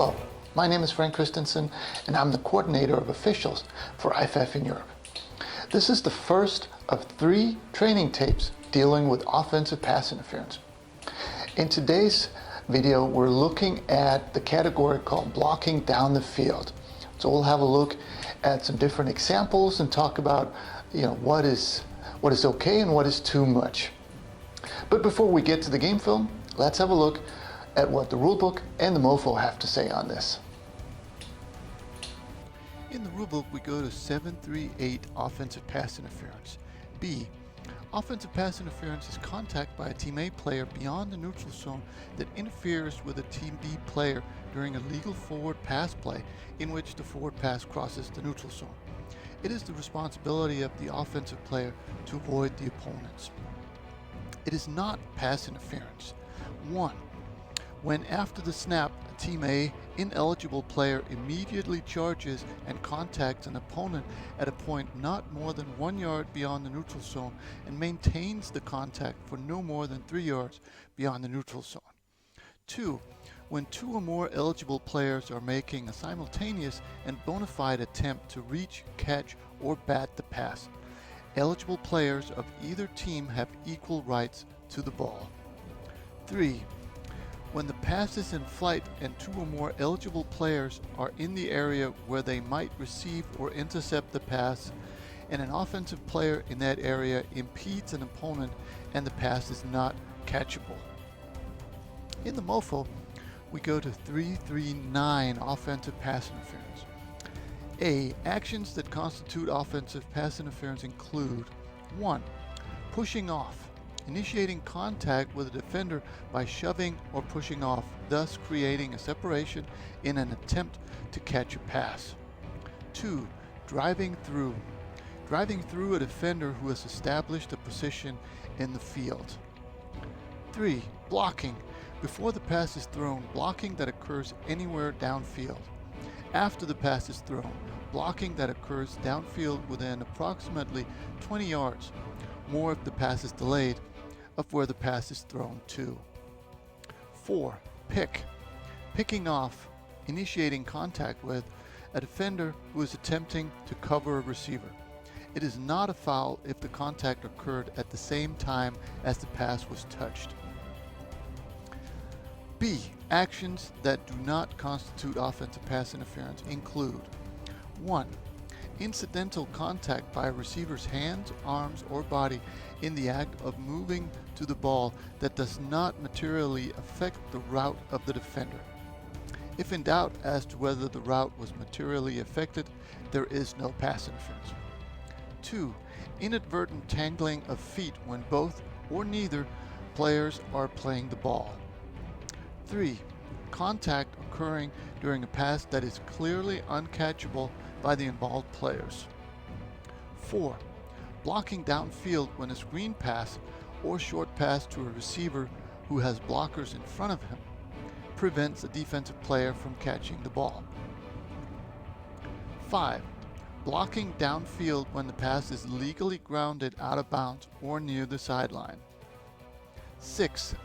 Hello, my name is Frank Christensen and I'm the coordinator of officials for IFAF in Europe. This is the first of 3 training tapes dealing with offensive pass interference. In today's video, we're looking at the category called blocking down the field. So we'll have a look at some different examples and talk about what is okay and what is too much. But before we get to the game film, let's have a look at what the rulebook and the MOFO have to say on this. In the rulebook, we go to 738 offensive pass interference. B. Offensive pass interference is contact by a Team A player beyond the neutral zone that interferes with a Team B player during a legal forward pass play in which the forward pass crosses the neutral zone. It is the responsibility of the offensive player to avoid the opponents. It is not pass interference. 1. When after the snap, a Team A ineligible player immediately charges and contacts an opponent at a point not more than 1 yard beyond the neutral zone and maintains the contact for no more than 3 yards beyond the neutral zone. 2. When 2 or more eligible players are making a simultaneous and bona fide attempt to reach, catch, or bat the pass. Eligible players of either team have equal rights to the ball. 3. When the pass is in flight and 2 or more eligible players are in the area where they might receive or intercept the pass, and an offensive player in that area impedes an opponent and the pass is not catchable. In the MOFO, we go to 339 offensive pass interference. A. Actions that constitute offensive pass interference include 1. Pushing off. Initiating contact with a defender by shoving or pushing off, thus creating a separation in an attempt to catch a pass. 2. Driving through. Driving through a defender who has established a position in the field. 3. Blocking. Before the pass is thrown, blocking that occurs anywhere downfield. After the pass is thrown, blocking that occurs downfield within approximately 20 yards, more if the pass is delayed, of where the pass is thrown to. 4. Pick. Picking off, initiating contact with a defender who is attempting to cover a receiver. It is not a foul if the contact occurred at the same time as the pass was touched. B. Actions that do not constitute offensive pass interference include 1. Incidental contact by a receiver's hands, arms, or body in the act of moving to the ball that does not materially affect the route of the defender. If in doubt as to whether the route was materially affected, there is no pass interference. 2. Inadvertent tangling of feet when both or neither players are playing the ball. 3. Contact occurring during a pass that is clearly uncatchable by the involved players. 4. Blocking downfield when a screen pass or short pass to a receiver who has blockers in front of him prevents a defensive player from catching the ball. 5. Blocking downfield when the pass is legally grounded out of bounds or near the sideline. 6.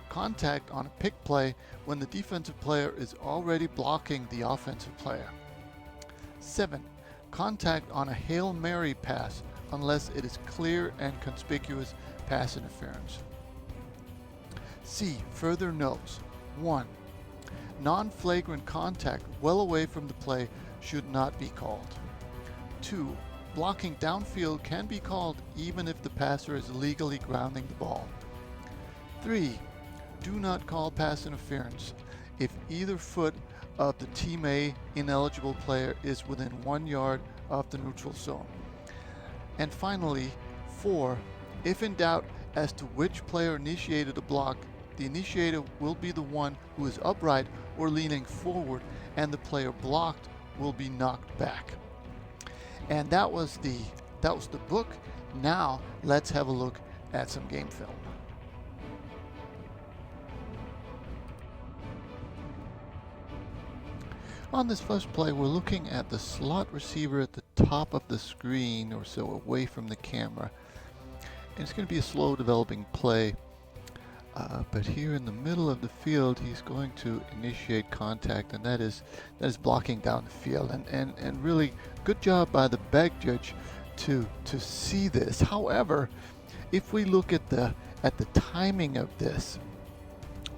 Contact on a pick play when the defensive player is already blocking the offensive player. 7. Contact on a Hail Mary pass unless it is clear and conspicuous pass interference. C. Further notes. 1. Non-flagrant contact well away from the play should not be called. 2. Blocking downfield can be called even if the passer is legally grounding the ball. 3. Do not call pass interference if either foot of the Team A ineligible player is within 1 yard of the neutral zone. And finally, 4. If in doubt as to which player initiated a block, the initiator will be the one who is upright or leaning forward, and the player blocked will be knocked back. And that was the book. Now let's have a look at some game film. On this first play, we're looking at the slot receiver at the top of the screen or so away from the camera. And it's going to be a slow developing play. But here in the middle of the field, he's going to initiate contact, and that is blocking down the field. And really good job by the bag judge to see this. However, if we look at the timing of this,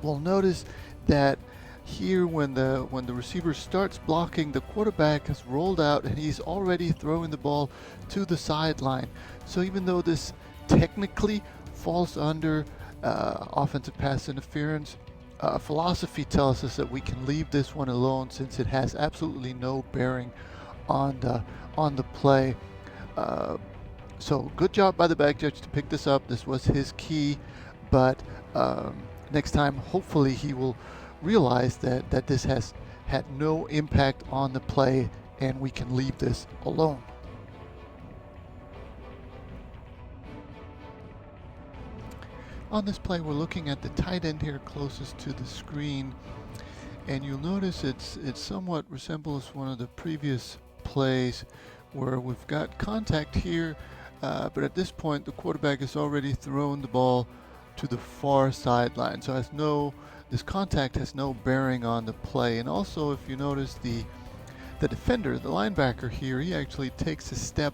we'll notice that here when the receiver starts blocking, the quarterback has rolled out and he's already throwing the ball to the sideline. So even though this technically falls under offensive pass interference, philosophy tells us that we can leave this one alone since it has absolutely no bearing on the play. So good job by the back judge to pick this up. This was his key, but next time hopefully he will realize that this has had no impact on the play and we can leave this alone. On this play, we're looking at the tight end here closest to the screen, and you'll notice it somewhat resembles one of the previous plays where we've got contact here, but at this point the quarterback has already thrown the ball to the far sideline, so this contact has no bearing on the play. And also, if you notice, the defender, the linebacker here, he actually takes a step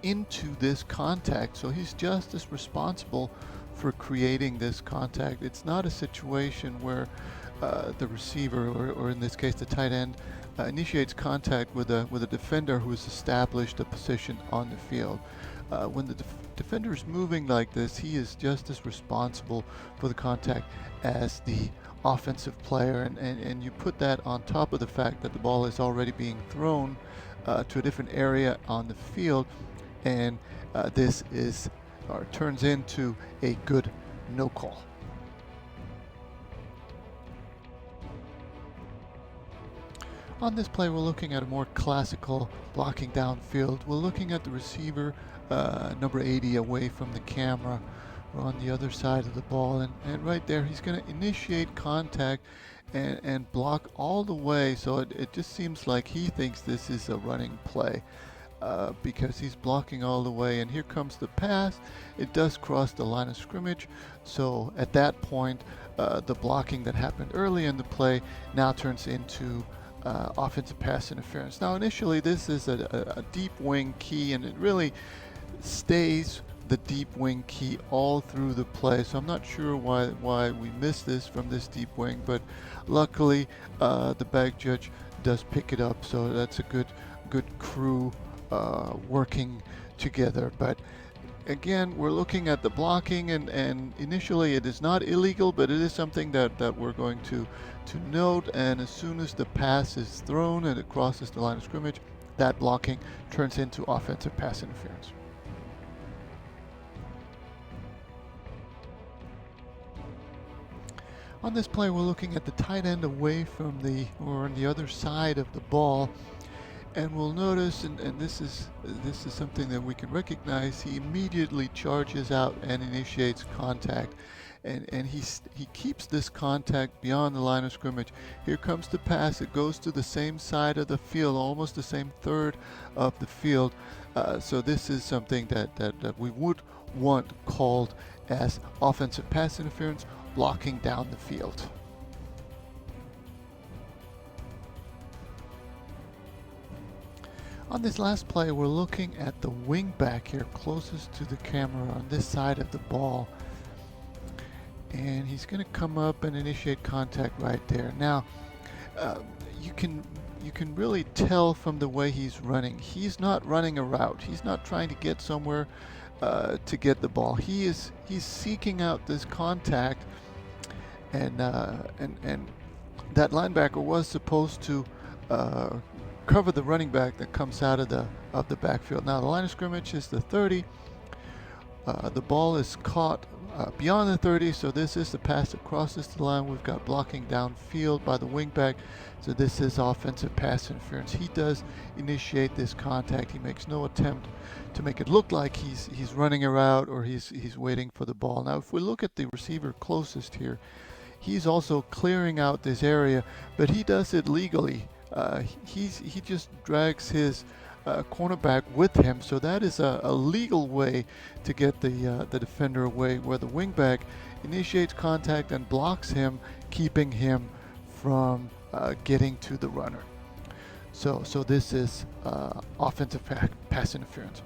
into this contact, so he's just as responsible for creating this contact. It's not a situation where the receiver, or in this case the tight end, initiates contact with a defender who has established a position on the field. When the defender is moving like this, he is just as responsible for the contact as the offensive player, and you put that on top of the fact that the ball is already being thrown to a different area on the field, and this turns into a good no call. On this play, we're looking at a more classical blocking downfield. We're looking at the receiver, number 80, away from the camera. We're on the other side of the ball, and right there he's going to initiate contact and block all the way. So it just seems like he thinks this is a running play. Because he's blocking all the way, and here comes the pass. It does cross the line of scrimmage, so at that point the blocking that happened early in the play now turns into offensive pass interference. Now initially this is a deep wing key, and it really stays the deep wing key all through the play, so I'm not sure why we missed this from this deep wing, but luckily the back judge does pick it up, so that's a good crew working together. But again, we're looking at the blocking, and initially it is not illegal, but it is something that we're going to note. And as soon as the pass is thrown and it crosses the line of scrimmage, that blocking turns into offensive pass interference. On this play, we're looking at the tight end away from on the other side of the ball. And we'll notice, and this is something that we can recognize, he immediately charges out and initiates contact, and he keeps this contact beyond the line of scrimmage. Here comes the pass. It goes to the same side of the field, almost the same third of the field. So this is something that we would want called as offensive pass interference, blocking down the field. On this last play, we're looking at the wing back here closest to the camera on this side of the ball. And he's going to come up and initiate contact right there. Now, you can really tell from the way he's running. He's not running a route. He's not trying to get somewhere to get the ball. He's seeking out this contact, and that linebacker was supposed to cover the running back that comes out of the backfield. Now the line of scrimmage is the 30. The ball is caught beyond the 30, so this is the pass that crosses the line. We've got blocking downfield by the wingback, so this is offensive pass interference. He does initiate this contact. He makes no attempt to make it look like he's running a route or he's waiting for the ball. Now if we look at the receiver closest here, he's also clearing out this area, but he does it legally. He just drags his cornerback with him. So that is a legal way to get the defender away, where the wingback initiates contact and blocks him, keeping him from getting to the runner. So this is offensive pass interference.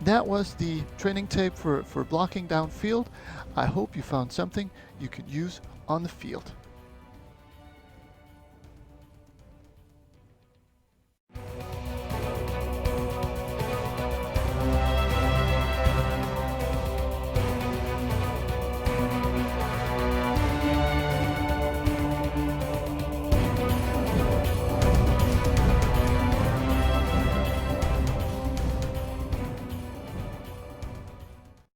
That was the training tape for blocking downfield. I hope you found something you could use on the field.